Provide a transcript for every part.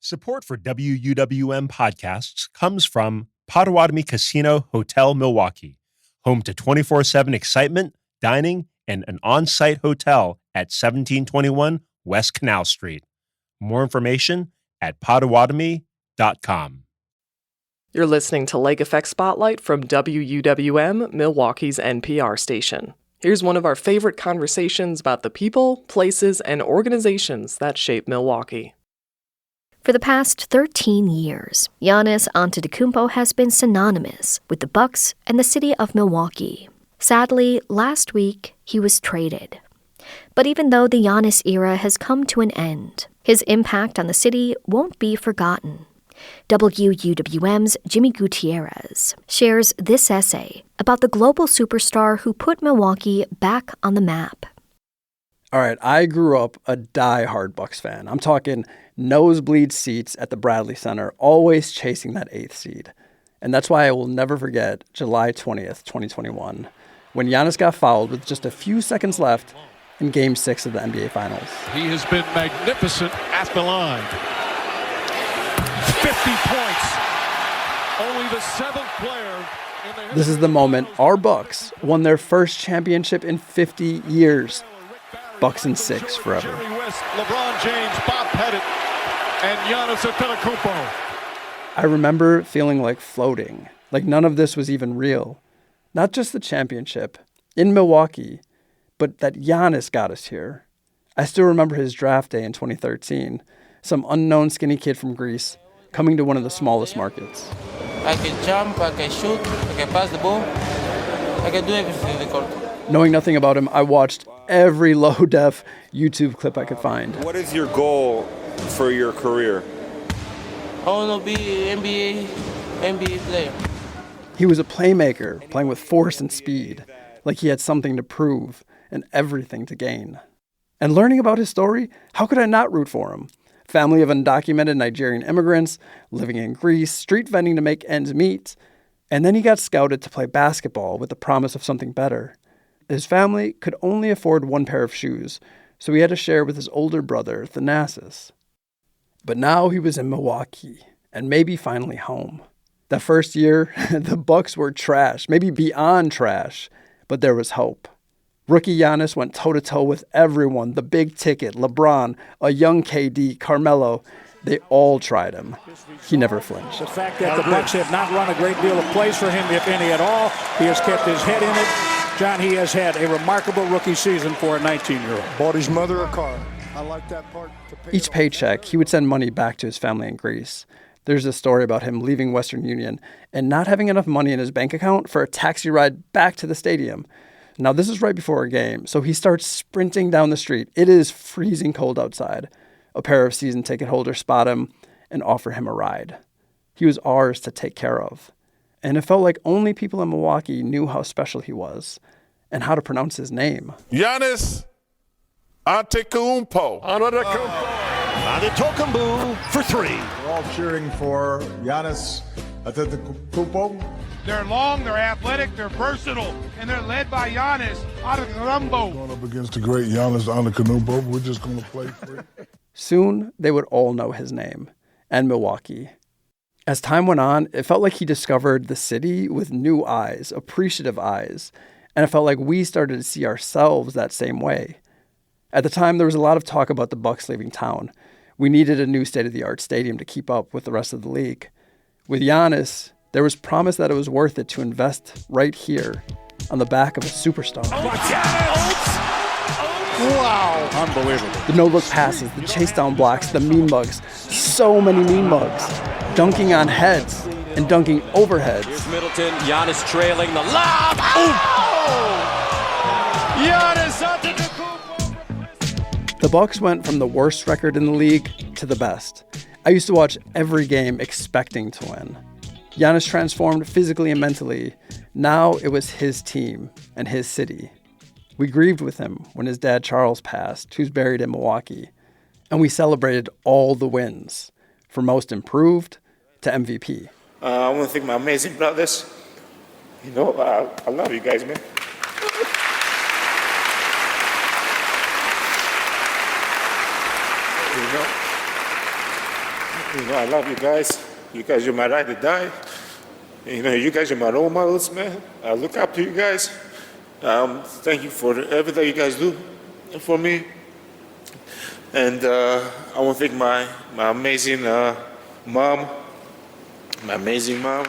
Support for WUWM podcasts comes from Potawatomi Casino Hotel Milwaukee, home to 24/7 excitement, dining, and an on-site hotel at 1721 West Canal Street. More information at potawatomi.com. You're listening to Lake Effect Spotlight from WUWM, Milwaukee's NPR station. Here's one of our favorite conversations about the people, places, and organizations that shape Milwaukee. For the past 13 years, Giannis Antetokounmpo has been synonymous with the Bucks and the city of Milwaukee. Sadly, last week, he was traded. But even though the Giannis era has come to an end, his impact on the city won't be forgotten. WUWM's Jimmy Gutierrez shares this essay about the global superstar who put Milwaukee back on the map. All right, I grew up a die-hard Bucks fan. I'm talking nosebleed seats at the Bradley Center, always chasing that 8th seed. And that's why I will never forget July 20th, 2021, when Giannis got fouled with just a few seconds left in Game 6 of the NBA Finals. He has been magnificent at the line. 50 points. Only the 7th player in the... This is the moment our Bucks won their first championship in 50 years. Bucks in 6 forever. Jerry West, LeBron James, Bob Pettit, and Giannis Antetokounmpo. I remember feeling like floating, like none of this was even real. Not just the championship in Milwaukee, but that Giannis got us here. I still remember his draft day in 2013, some unknown skinny kid from Greece coming to one of the smallest markets. I can jump, I can shoot, I can pass the ball, I can do everything in the court. Knowing nothing about him, I watched every low-def YouTube clip I could find. What is your goal for your career? I want to be NBA player. He was a playmaker, playing with force and speed, like he had something to prove and everything to gain. And learning about his story, how could I not root for him? Family of undocumented Nigerian immigrants, living in Greece, street vending to make ends meet. And then he got scouted to play basketball with the promise of something better. His family could only afford one pair of shoes, so he had to share with his older brother, Thanasis. But now he was in Milwaukee, and maybe finally home. That first year, the Bucks were trash, maybe beyond trash, but there was hope. Rookie Giannis went toe-to-toe with everyone, the big ticket, LeBron, a young KD, Carmelo. They all tried him. He never flinched. The fact that the Bucks have not run a great deal of plays for him, if any at all, he has kept his head in it. John, he has had a remarkable rookie season for a 19-year-old. Bought his mother a car. I like that part. Each paycheck, he would send money back to his family in Greece. There's a story about him leaving Western Union and not having enough money in his bank account for a taxi ride back to the stadium. Now, this is right before a game, so he starts sprinting down the street. It is freezing cold outside. A pair of season ticket holders spot him and offer him a ride. He was ours to take care of. And it felt like only people in Milwaukee knew how special he was and how to pronounce his name. Giannis Antetokounmpo. Antetokounmpo for 3. We're all cheering for Giannis Antetokounmpo. They're long, they're athletic, they're versatile, and they're led by Giannis Antetokounmpo. Going up against the great Giannis Antetokounmpo, we're just going to play free. Soon, they would all know his name and Milwaukee. As time went on, it felt like he discovered the city with new eyes, appreciative eyes, and it felt like we started to see ourselves that same way. At the time, there was a lot of talk about the Bucks leaving town. We needed a new state-of-the-art stadium to keep up with the rest of the league. With Giannis, there was promise that it was worth it to invest right here on the back of a superstar. Wow. Unbelievable. The no-look passes, the chase-down blocks, the mean mugs. So many mean mugs. Dunking on heads and dunking over heads. Here's Middleton, Giannis trailing the lob. Oh! Giannis Antetokounmpo. The Bucks went from the worst record in the league to the best. I used to watch every game expecting to win. Giannis transformed physically and mentally. Now it was his team and his city. We grieved with him when his dad Charles passed, who's buried in Milwaukee. And we celebrated all the wins, from most improved to MVP. I want to thank my amazing brothers. You know, I love you guys, man. You know, I love you guys. You guys are my ride or die. You guys are my role models, man. I look up to you guys. Thank you for everything you guys do for me. And I want to thank my amazing mom. My amazing mom.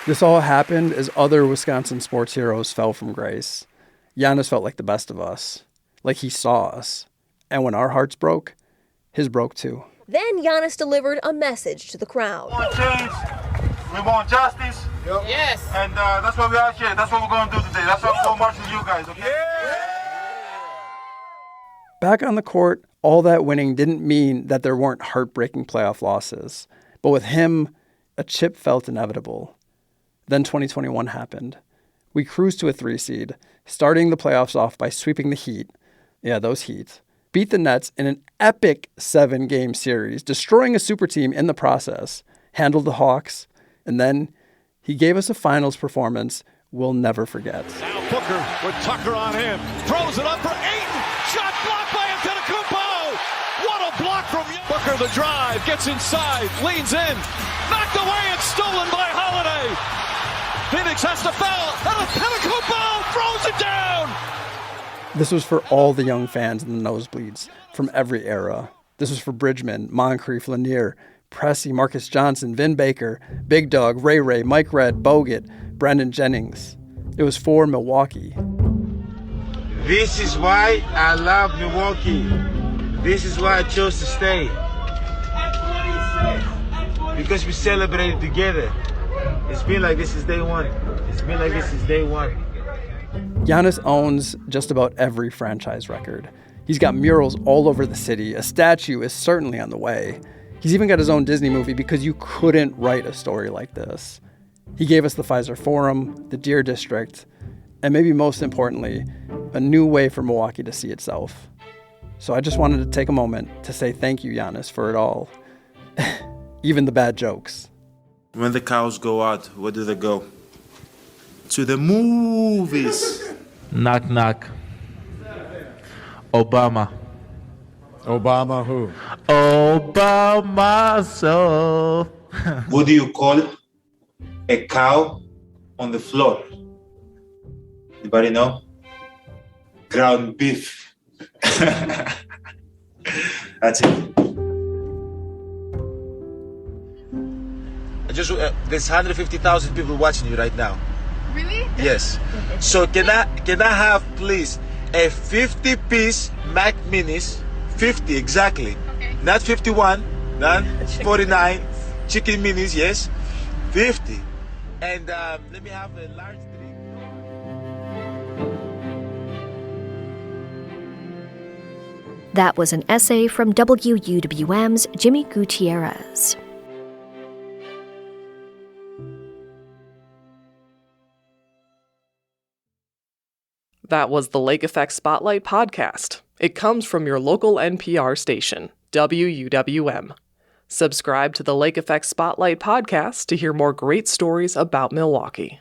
This all happened as other Wisconsin sports heroes fell from grace. Giannis felt like the best of us, like he saw us. And when our hearts broke, his broke too. Then Giannis delivered a message to the crowd. We want change. We want justice. Yep. Yes. And that's what we are here. That's what we're going to do today. That's why we're going to march with you guys, okay? Yeah. Back on the court, all that winning didn't mean that there weren't heartbreaking playoff losses. But with him, a chip felt inevitable. Then 2021 happened. We cruised to a 3 seed, starting the playoffs off by sweeping the Heat. Yeah, those Heat. Beat the Nets in an epic 7-game series, destroying a super team in the process. Handled the Hawks. And then he gave us a finals performance we'll never forget. Now Booker with Tucker on him. Throws it up for Ayton. Shot blocked by Antetokounmpo. What a block from Booker. The drive. Gets inside. Leans in. Knocked away and stolen by Holiday. Phoenix has to foul. And Antetokounmpo throws it down. This was for all the young fans in the nosebleeds from every era. This was for Bridgman, Moncrief, Lanier, Pressey, Marcus Johnson, Vin Baker, Big Dog, Ray Ray, Mike Red, Bogut, Brendan Jennings. It was for Milwaukee. This is why I love Milwaukee. This is why I chose to stay. Because we celebrated together. It's been like this since day one. It's been like this since day one. Giannis owns just about every franchise record. He's got murals all over the city. A statue is certainly on the way. He's even got his own Disney movie because you couldn't write a story like this. He gave us the Pfizer Forum, the Deer District, and maybe most importantly, a new way for Milwaukee to see itself. So I just wanted to take a moment to say thank you, Giannis, for it all. Even the bad jokes. When the cows go out, where do they go? To the movies. Knock, knock. Obama. Obama who? Obama, so. What do you call a cow on the floor? Anybody know? Ground beef. That's it. There's 150,000 people watching you right now. Really? Yes. So can I have, please, a 50-piece Mac Minis, 50 exactly, okay. Not 51, not 49, chicken minis, yes, 50. And let me have a large drink. That was an essay from WUWM's Jimmy Gutierrez. That was the Lake Effect Spotlight podcast. It comes from your local NPR station, WUWM. Subscribe to the Lake Effect Spotlight podcast to hear more great stories about Milwaukee.